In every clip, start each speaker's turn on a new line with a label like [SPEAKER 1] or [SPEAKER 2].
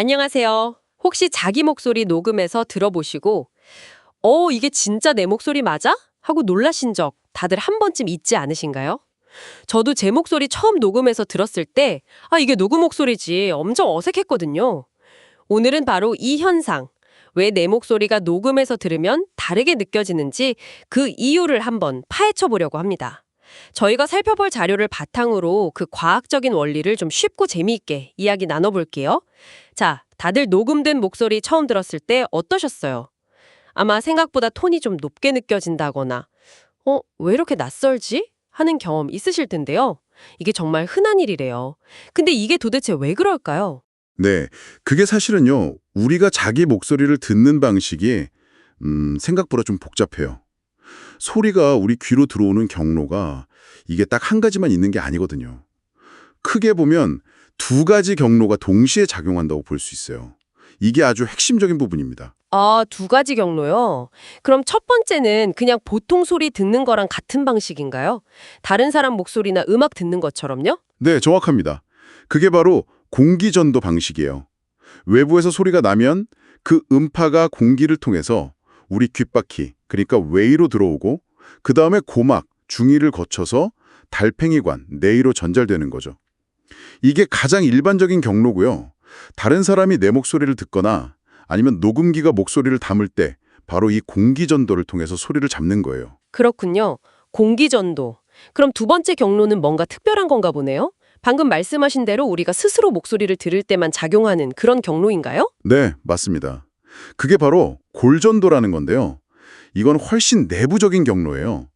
[SPEAKER 1] 안녕하세요. 혹시 자기 목소리 녹음해서 들어보시고, 이게 진짜 내 목소리 맞아? 하고 놀라신 적 다들 한 번쯤 있지 않으신가요? 저도 제 목소리 처음 녹음해서 들었을 때, 이게 누구 목소리지? 엄청 어색했거든요. 오늘은 바로 이 현상, 왜 내 목소리가 녹음해서 들으면 다르게 느껴지는지 그 이유를 한번 파헤쳐 보려고 합니다. 저희가 살펴볼 자료를 바탕으로 그 과학적인 원리를 좀 쉽고 재미있게 이야기 나눠볼게요. 자, 다들 녹음된 목소리 처음 들었을 때 어떠셨어요? 아마 생각보다 톤이 좀 높게 느껴진다거나, 왜 이렇게 낯설지? 하는 경험 있으실 텐데요. 이게 정말 흔한 일이래요. 근데 이게 도대체 왜 그럴까요?
[SPEAKER 2] 네, 그게 사실은요, 우리가 자기 목소리를 듣는 방식이 생각보다 좀 복잡해요. 소리가 우리 귀로 들어오는 경로가 이게 딱 한 가지만 있는 게 아니거든요. 크게 보면 두 가지 경로가 동시에 작용한다고 볼 수 있어요. 이게 아주 핵심적인 부분입니다.
[SPEAKER 1] 아, 두 가지 경로요? 그럼 첫 번째는 그냥 보통 소리 듣는 거랑 같은 방식인가요? 다른 사람 목소리나 음악 듣는 것처럼요?
[SPEAKER 2] 네, 정확합니다. 그게 바로 공기전도 방식이에요. 외부에서 소리가 나면 그 음파가 공기를 통해서 우리 귓바퀴, 그러니까 웨이로 들어오고 그 다음에 고막, 중이를 거쳐서 달팽이관, 뇌로 전달되는 거죠. 이게 가장 일반적인 경로고요. 다른 사람이 내 목소리를 듣거나 아니면 녹음기가 목소리를 담을 때 바로 이 공기전도를 통해서 소리를 잡는 거예요.
[SPEAKER 1] 그렇군요. 공기전도. 그럼 두 번째 경로는 뭔가 특별한 건가 보네요? 방금 말씀하신 대로 우리가 스스로 목소리를 들을 때만 작용하는 그런 경로인가요?
[SPEAKER 2] 네, 맞습니다. 그게 바로 골전도라는 건데요. 이건 훨씬 내부적인 경로예요.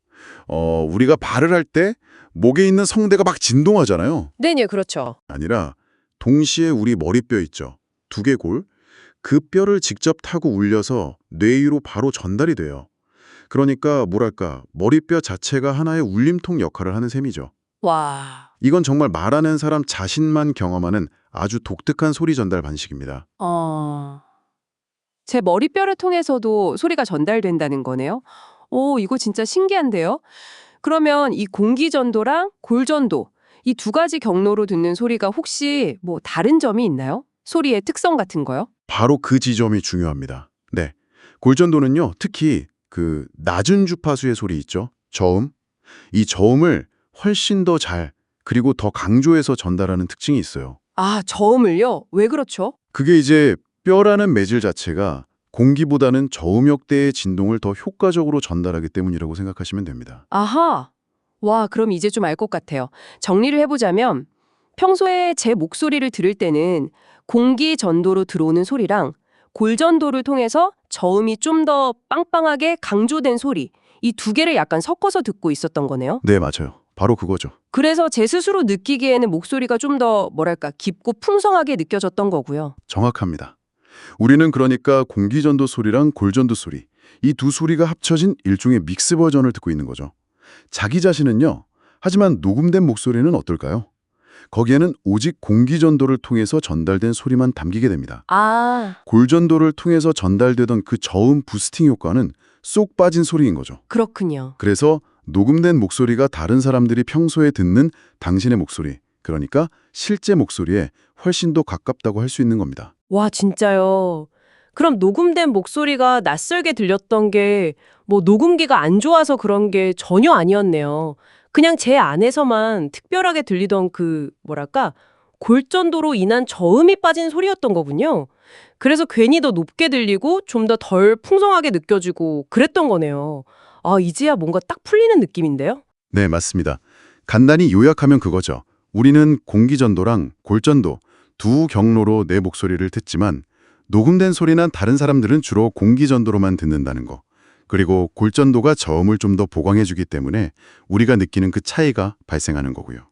[SPEAKER 2] 우리가 말을 할 때 목에 있는 성대가 막 진동하잖아요.
[SPEAKER 1] 네네, 그렇죠.
[SPEAKER 2] 아니라 동시에 우리 머리뼈 있죠. 두개골. 그 뼈를 직접 타고 울려서 뇌 위로 바로 전달이 돼요. 그러니까 뭐랄까 머리뼈 자체가 하나의 울림통 역할을 하는 셈이죠.
[SPEAKER 1] 와.
[SPEAKER 2] 이건 정말 말하는 사람 자신만 경험하는 아주 독특한 소리 전달 방식입니다.
[SPEAKER 3] 제 머리뼈를 통해서도 소리가 전달된다는 거네요. 오, 이거 진짜 신기한데요? 그러면 이 공기전도랑 골전도, 이 두 가지 경로로 듣는 소리가 혹시 뭐 다른 점이 있나요? 소리의 특성 같은 거요?
[SPEAKER 2] 바로 그 지점이 중요합니다. 네. 골전도는요, 특히 그 낮은 주파수의 소리 있죠? 저음. 이 저음을 훨씬 더 잘, 그리고 더 강조해서 전달하는 특징이 있어요.
[SPEAKER 3] 아, 저음을요? 왜 그렇죠?
[SPEAKER 2] 그게 이제 뼈라는 매질 자체가 공기보다는 저음역대의 진동을 더 효과적으로 전달하기 때문이라고 생각하시면 됩니다.
[SPEAKER 3] 아하. 와, 그럼 이제 좀 알 것 같아요. 정리를 해보자면 평소에 제 목소리를 들을 때는 공기 전도로 들어오는 소리랑 골 전도를 통해서 저음이 좀 더 빵빵하게 강조된 소리, 이 두 개를 약간 섞어서 듣고 있었던 거네요.
[SPEAKER 2] 네, 맞아요. 바로 그거죠.
[SPEAKER 3] 그래서 제 스스로 느끼기에는 목소리가 좀 더 뭐랄까 깊고 풍성하게 느껴졌던 거고요.
[SPEAKER 2] 정확합니다. 우리는 그러니까 공기전도 소리랑 골전도 소리, 이 두 소리가 합쳐진 일종의 믹스 버전을 듣고 있는 거죠. 자기 자신은요. 하지만 녹음된 목소리는 어떨까요? 거기에는 오직 공기전도를 통해서 전달된 소리만 담기게 됩니다.
[SPEAKER 3] 아,
[SPEAKER 2] 골전도를 통해서 전달되던 그 저음 부스팅 효과는 쏙 빠진 소리인 거죠.
[SPEAKER 3] 그렇군요.
[SPEAKER 2] 그래서 녹음된 목소리가 다른 사람들이 평소에 듣는 당신의 목소리, 그러니까 실제 목소리에 훨씬 더 가깝다고 할 수 있는 겁니다.
[SPEAKER 3] 와, 진짜요. 그럼 녹음된 목소리가 낯설게 들렸던 게 뭐 녹음기가 안 좋아서 그런 게 전혀 아니었네요. 그냥 제 안에서만 특별하게 들리던 그 뭐랄까 골전도로 인한 저음이 빠진 소리였던 거군요. 그래서 괜히 더 높게 들리고 좀 더 덜 풍성하게 느껴지고 그랬던 거네요. 아, 이제야 뭔가 딱 풀리는 느낌인데요?
[SPEAKER 2] 네, 맞습니다. 간단히 요약하면 그거죠. 우리는 공기전도랑 골전도 두 경로로 내 목소리를 듣지만 녹음된 소리는 다른 사람들은 주로 공기전도로만 듣는다는 거. 그리고 골전도가 저음을 좀 더 보강해주기 때문에 우리가 느끼는 그 차이가 발생하는 거고요.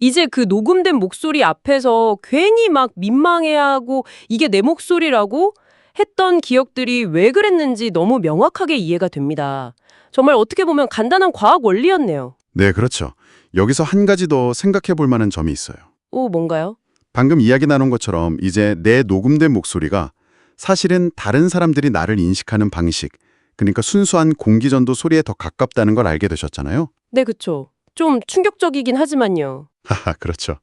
[SPEAKER 3] 이제 그 녹음된 목소리 앞에서 괜히 막 민망해하고 이게 내 목소리라고 했던 기억들이 왜 그랬는지 너무 명확하게 이해가 됩니다. 정말 어떻게 보면 간단한 과학 원리였네요.
[SPEAKER 2] 네, 그렇죠. 여기서 한 가지 더 생각해 볼 만한 점이 있어요.
[SPEAKER 3] 오, 뭔가요?
[SPEAKER 2] 방금 이야기 나눈 것처럼 이제 내 녹음된 목소리가 사실은 다른 사람들이 나를 인식하는 방식, 그러니까 순수한 공기전도 소리에 더 가깝다는 걸 알게 되셨잖아요.
[SPEAKER 3] 네, 그쵸. 좀 충격적이긴 하지만요.
[SPEAKER 2] 하하, 그렇죠.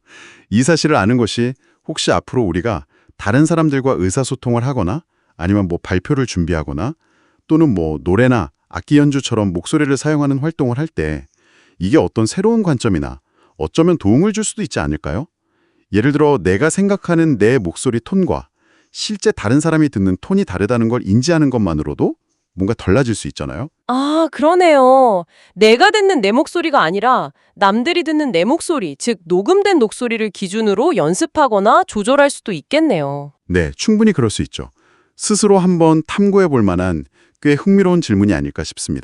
[SPEAKER 2] 이 사실을 아는 것이 혹시 앞으로 우리가 다른 사람들과 의사소통을 하거나 아니면 뭐 발표를 준비하거나 또는 뭐 노래나 악기 연주처럼 목소리를 사용하는 활동을 할 때 이게 어떤 새로운 관점이나 어쩌면 도움을 줄 수도 있지 않을까요? 예를 들어 내가 생각하는 내 목소리 톤과 실제 다른 사람이 듣는 톤이 다르다는 걸 인지하는 것만으로도 뭔가 달라질 수 있잖아요.
[SPEAKER 3] 아, 그러네요. 내가 듣는 내 목소리가 아니라 남들이 듣는 내 목소리, 즉 녹음된 목소리를 기준으로 연습하거나 조절할 수도 있겠네요.
[SPEAKER 2] 네, 충분히 그럴 수 있죠. 스스로 한번 탐구해 볼 만한 꽤 흥미로운 질문이 아닐까 싶습니다.